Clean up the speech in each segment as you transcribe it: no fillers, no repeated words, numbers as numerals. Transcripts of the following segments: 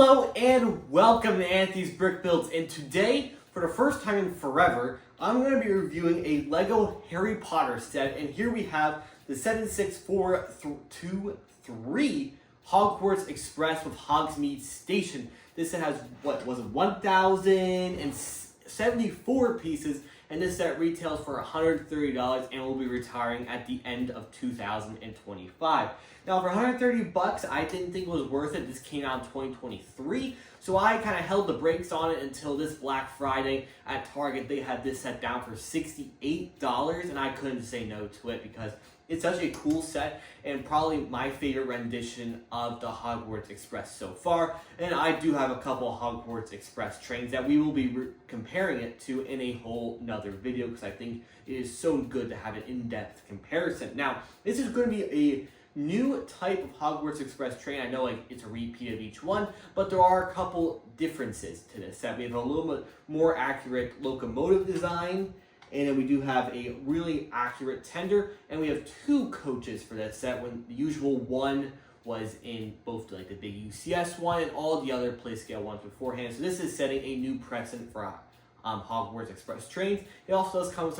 Hello and welcome to Anthony's Brick Builds, and today, for the first time in forever, I'm going to be reviewing a LEGO Harry Potter set, and here we have the 76423 Hogwarts Express with Hogsmeade Station. This set has, 1,074 pieces, and this set retails for $130 and will be retiring at the end of 2025. Now, for $130, I didn't think it was worth it. This came out in 2023, so I kind of held the brakes on it until this Black Friday at Target. They had this set down for $68, and I couldn't say no to it because it's such a cool set and probably my favorite rendition of the Hogwarts Express so far. And I do have a couple of Hogwarts Express trains that we will be comparing it to in a whole nother video because I think it is so good to have an in-depth comparison. Now, this is going to be a new type of Hogwarts Express train. I know it's a repeat of each one, but there are a couple differences to this set. We have a little bit more accurate locomotive design, and then we do have a really accurate tender, and we have two coaches for that set when the usual one was in both the big UCS one and all the other play scale ones beforehand. So this is setting a new precedent for Hogwarts Express trains. It also does come with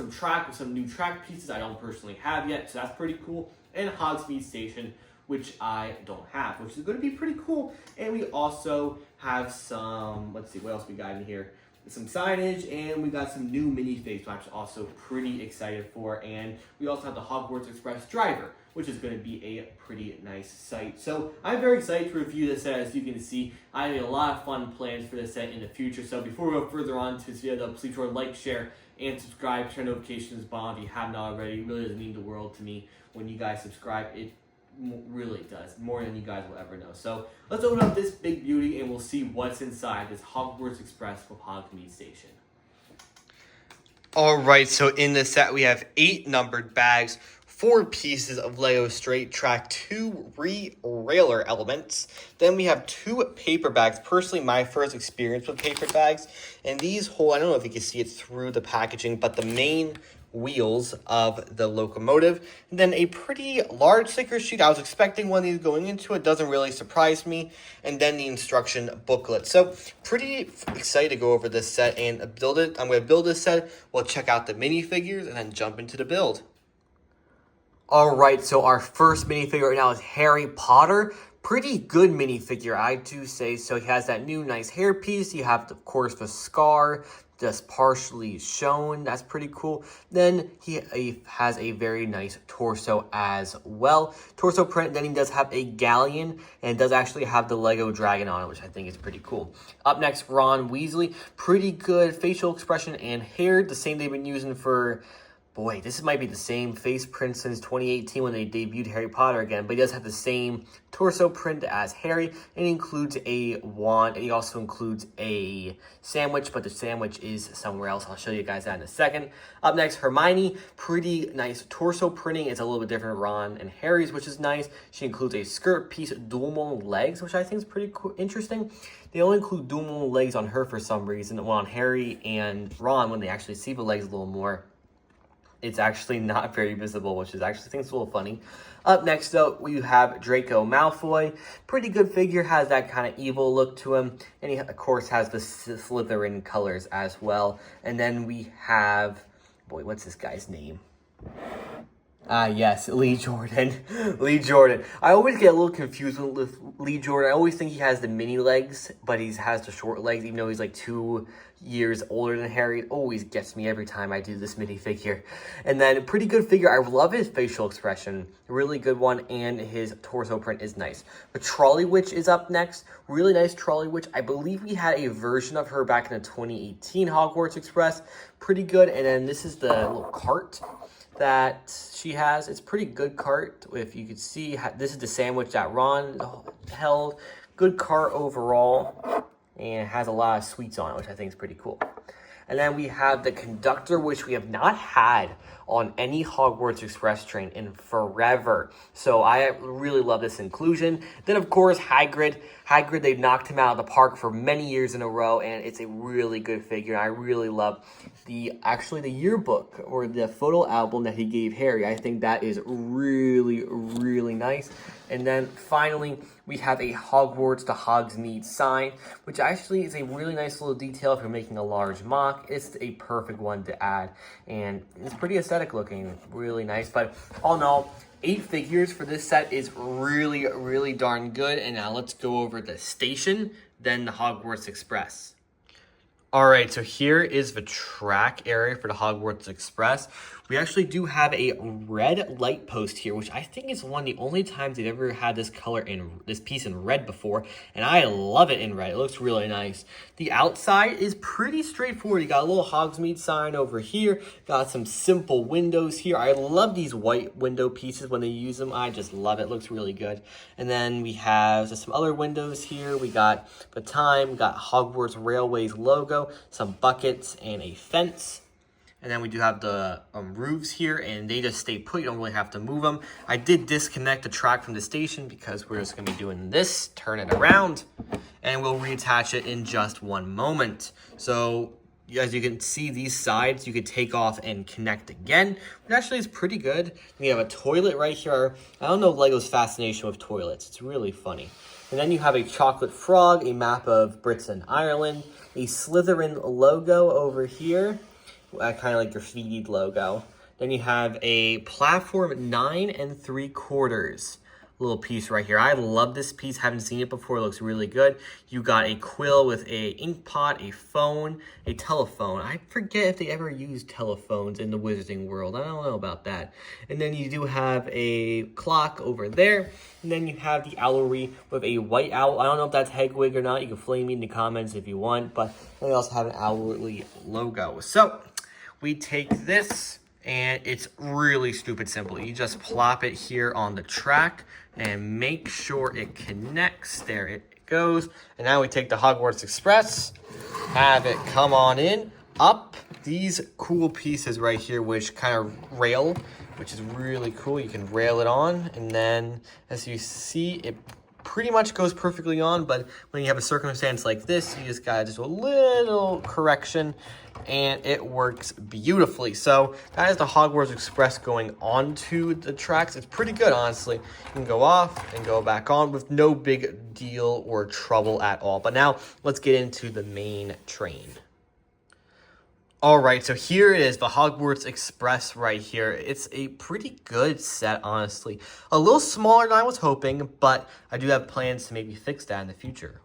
some new track pieces I don't personally have yet, so that's pretty cool. And Hogsmeade Station, which I don't have, which is going to be pretty cool. And we also have some, let's see, what else we got in here? Some signage, and we got some new minifigs, which I'm also pretty excited for. And we also have the Hogwarts Express driver, which is going to be a pretty nice sight. So I'm very excited to review this set. As you can see, I have a lot of fun plans for this set in the future. So before we go further on to this video, please like, share, and subscribe. Turn notifications on if you haven't already. It really does mean the world to me when you guys subscribe. It really does, more than you guys will ever know. So let's open up this big beauty and we'll see what's inside this Hogwarts Express with Hogsmeade Station. Alright, so in this set we have 8 numbered bags, 4 pieces of Lego straight track, 2 railer elements. Then we have 2 paper bags. Personally, my first experience with paper bags. And these hold, I don't know if you can see it through the packaging, but the main wheels of the locomotive, and then a pretty large sticker sheet. I was expecting one of these going into it, doesn't really surprise me, and then the instruction booklet. So pretty excited to go over this set and build it. I'm going to build this set, we'll check out the minifigures, and then jump into the build. Alright, so our first minifigure right now is Harry Potter. Pretty good minifigure, I do say so. He has that new nice hairpiece. You have, of course, the scar just partially shown. That's pretty cool. Then he has a very nice torso as well. Torso print. Then he does have a galleon and does actually have the Lego dragon on it, which I think is pretty cool. Up next, Ron Weasley. Pretty good facial expression and hair. The same they've been using for... Boy, this might be the same face print since 2018 when they debuted Harry Potter again, but he does have the same torso print as Harry, and he includes a wand, and he also includes a sandwich, but the sandwich is somewhere else. I'll show you guys that in a second. Up next, Hermione. Pretty nice torso printing. It's a little bit different Ron and Harry's, which is nice. She includes a skirt piece, dual mold legs, which I think is pretty cool, interesting. They only include dual mold legs on her for some reason, while on Harry and Ron, when they actually see the legs a little more, it's actually not very visible, which is actually, I think it's a little funny. Up next, though, we have Draco Malfoy. Pretty good figure, has that kind of evil look to him. And he, of course, has the Slytherin colors as well. And then we have, boy, what's this guy's name? Yes, Lee Jordan. Lee Jordan. I always get a little confused with Lee Jordan. I always think he has the mini legs, but he has the short legs, even though he's like 2 years older than Harry. It always gets me every time I do this minifigure. And then, pretty good figure. I love his facial expression. Really good one, and his torso print is nice. The Trolley Witch is up next. Really nice Trolley Witch. I believe we had a version of her back in the 2018 Hogwarts Express. Pretty good. And then this is the little cart that she has. It's pretty good cart. If you could see, this is the sandwich that Ron held. Good cart overall, and it has a lot of sweets on it, which I think is pretty cool. And then we have the conductor, which we have not had on any Hogwarts Express train in forever. So I really love this inclusion. Then, of course, Hagrid. Hagrid, they've knocked him out of the park for many years in a row, and it's a really good figure. I really love the yearbook or the photo album that he gave Harry. I think that is really, really nice. And then finally, we have a Hogwarts to Hogsmeade sign, which actually is a really nice little detail if you're making a large mock. It's a perfect one to add, and it's pretty aesthetic looking, really nice. But all in all, 8 figures for this set is really, really darn good. And now let's go over the station, then the Hogwarts Express. All right, so here is the track area for the Hogwarts Express. We actually do have a red light post here, which I think is one of the only times they've ever had this color in this piece in red before, and I love it in red. It looks really nice. The outside is pretty straightforward. You got a little Hogsmeade sign over here, got some simple windows here. I love these white window pieces when they use them. I just love it. It looks really good. And then we have some other windows here. We got the time, we got Hogwarts Railways logo, some buckets, and a fence. And then we do have the roofs here, and they just stay put. You don't really have to move them. I did disconnect the track from the station because we're just going to be doing this, turn it around, and we'll reattach it in just one moment. So as you can see, these sides you could take off and connect again, which actually is pretty good. We have a toilet right here. I don't know Lego's fascination with toilets. It's really funny. And then you have a chocolate frog, a map of Brits and Ireland, a Slytherin logo over here, kind of like graffitied logo. Then you have a platform 9 3/4 little piece right here. I love this piece. Haven't seen it before. It looks really good. You got a quill with a ink pot, a phone, a telephone. I forget if they ever used telephones in the Wizarding world. I don't know about that. And then you do have a clock over there. And then you have the owlery with a white owl. I don't know if that's Hegwig or not. You can flame me in the comments if you want. But they also have an owlery logo. So we take this, and it's really stupid simple. You just plop it here on the track and make sure it connects. There it goes. And now we take the Hogwarts Express, have it come on in, up these cool pieces right here, which kind of rail, which is really cool. You can rail it on, and then as you see, it pretty much goes perfectly on. But when you have a circumstance like this, you just gotta do a little correction, and it works beautifully. So that is the Hogwarts Express going onto the tracks. It's pretty good, honestly. You can go off and go back on with no big deal or trouble at all. But now let's get into the main train. All right, so here it is, the Hogwarts Express right here. It's a pretty good set, honestly. A little smaller than I was hoping, but I do have plans to maybe fix that in the future,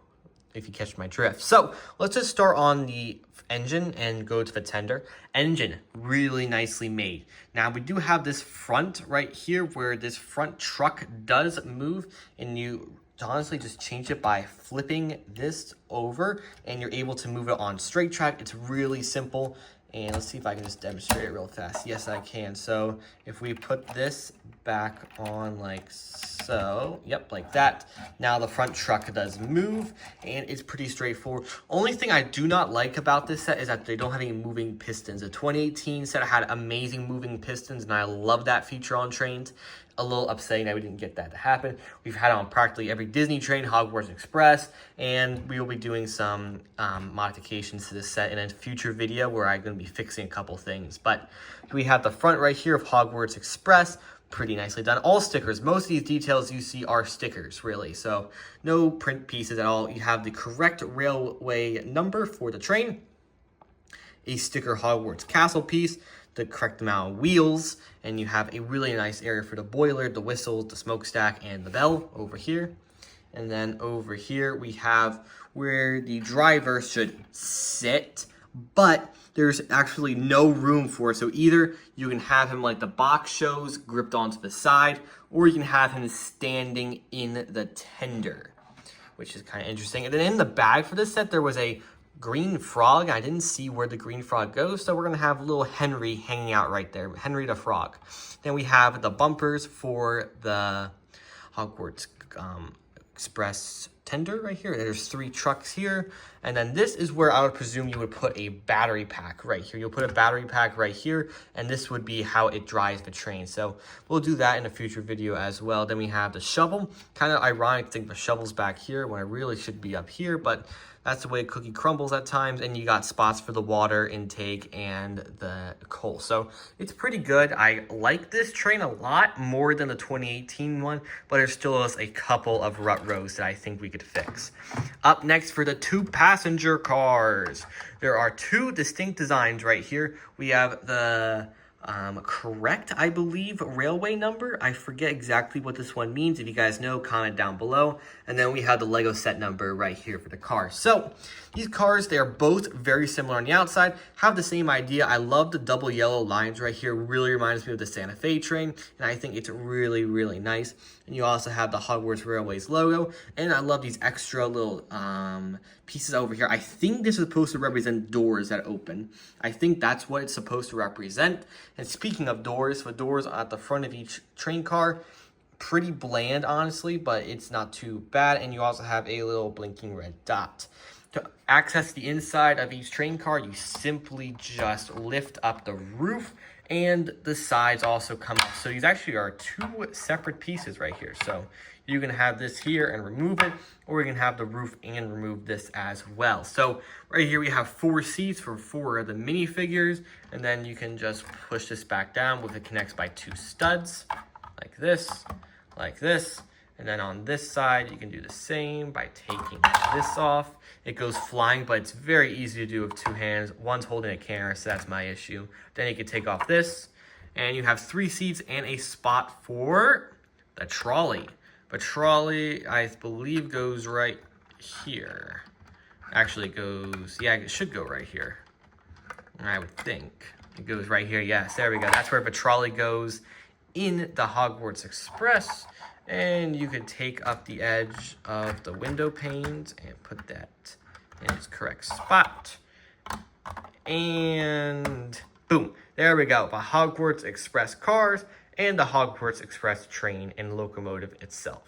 if you catch my drift. So let's just start on the engine and go to the tender. Engine, really nicely made. Now we do have this front right here where this front truck does move, and you honestly just change it by flipping this over, and you're able to move it on straight track. It's really simple. And let's see if I can just demonstrate it real fast. Yes, I can. So if we put this back on like so, yep, like that. Now the front truck does move, and it's pretty straightforward. Only thing I do not like about this set is that they don't have any moving pistons. The 2018 set had amazing moving pistons, and I love that feature on trains. A little upsetting that we didn't get that to happen. We've had it on practically every Disney train, Hogwarts Express, and we will be doing some modifications to this set in a future video where I'm going to be fixing a couple things. But we have the front right here of Hogwarts Express, pretty nicely done. All stickers. Most of these details you see are stickers, really. So no print pieces at all. You have the correct railway number for the train, a sticker Hogwarts Castle piece, the correct amount of wheels, and you have a really nice area for the boiler, the whistles, the smokestack, and the bell over here. And then over here we have where the driver should sit, but there's actually no room for it. So either you can have him like the box shows, gripped onto the side, or you can have him standing in the tender, which is kind of interesting. And then in the bag for this set, there was a green frog. I didn't see where the green frog goes, so we're going to have little Henry hanging out right there, Henry the frog. Then we have the bumpers for the Hogwarts Express tender right here. There's 3 trucks here. And then this is where I would presume you would put a battery pack right here. You'll put a battery pack right here, and this would be how it drives the train. So we'll do that in a future video as well. Then we have the shovel. Kind of ironic to think the shovel's back here when it really should be up here, but that's the way Cookie crumbles at times. And you got spots for the water intake and the coal. So it's pretty good. I like this train a lot more than the 2018 one, but there's still a couple of rut rows that I think we could fix. Up next for the 2 passenger cars. There are 2 distinct designs right here. We have the correct, I believe, railway number. I forget exactly what this one means. If you guys know, comment down below. And then we have the Lego set number right here for the car. So these cars, they are both very similar on the outside, have the same idea. I love the double yellow lines right here. Really reminds me of the Santa Fe train, and I think it's really, really nice. And you also have the Hogwarts Railways logo, and I love these extra little pieces over here. I think this is supposed to represent doors that open. I think that's what it's supposed to represent. And speaking of doors, the doors at the front of each train car, pretty bland, honestly, but it's not too bad. And you also have a little blinking red dot. To access the inside of each train car, you simply just lift up the roof, and the sides also come up. So these actually are 2 separate pieces right here. So you can have this here and remove it, or you can have the roof and remove this as well. So right here we have 4 seats for 4 of the minifigures, and then you can just push this back down with it connects by 2 studs, like this, and then on this side you can do the same by taking this off. It goes flying, but it's very easy to do with 2 hands. One's holding a camera, so that's my issue. Then you can take off this, and you have 3 seats and a spot for the trolley. The trolley, I believe, goes right here. Actually, it goes, yeah, it should go right here. I would think. It goes right here. Yes, there we go. That's where the trolley goes in the Hogwarts Express. And you could take up the edge of the window panes and put that in its correct spot. And boom, there we go. The Hogwarts Express cars and the Hogwarts Express train and locomotive itself.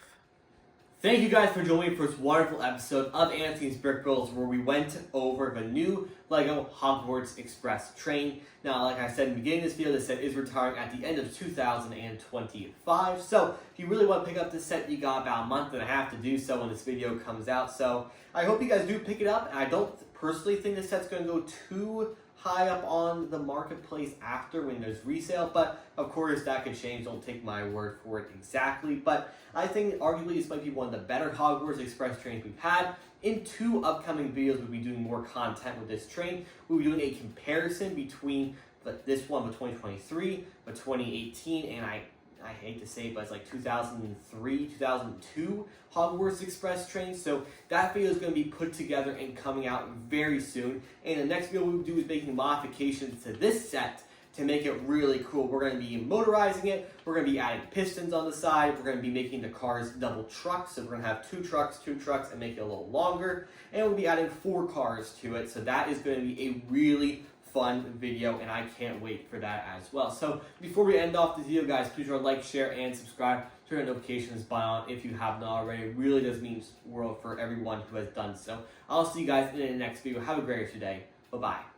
Thank you guys for joining me for this wonderful episode of Anthony's Brick Builds, where we went over the new Lego Hogwarts Express train. Now, like I said in the beginning of this video, this set is retiring at the end of 2025. So, if you really want to pick up this set, you got about a month and a half to do so when this video comes out. So, I hope you guys do pick it up. And I don't personally think this set's going to go too high up on the marketplace after when there's resale, but of course that could change. Don't take my word for it exactly, but I think arguably this might be one of the better Hogwarts Express trains we've had. In 2 upcoming videos, we'll be doing more content with this train. We'll be doing a comparison between this one with 2023, with 2018, and I hate to say it, but it's like 2003, 2002 Hogwarts Express train. So that video is going to be put together and coming out very soon. And the next video we'll do is making modifications to this set to make it really cool. We're going to be motorizing it. We're going to be adding pistons on the side. We're going to be making the cars double trucks. So we're going to have 2 trucks, and make it a little longer. And we'll be adding 4 cars to it. So that is going to be a really fun video, and I can't wait for that as well. So before we end off this video, guys, please remember to like, share, and subscribe. Turn the notifications button on if you have not already. It really does mean the world for everyone who has done so. I'll see you guys in the next video. Have a great rest of your day. Bye-bye.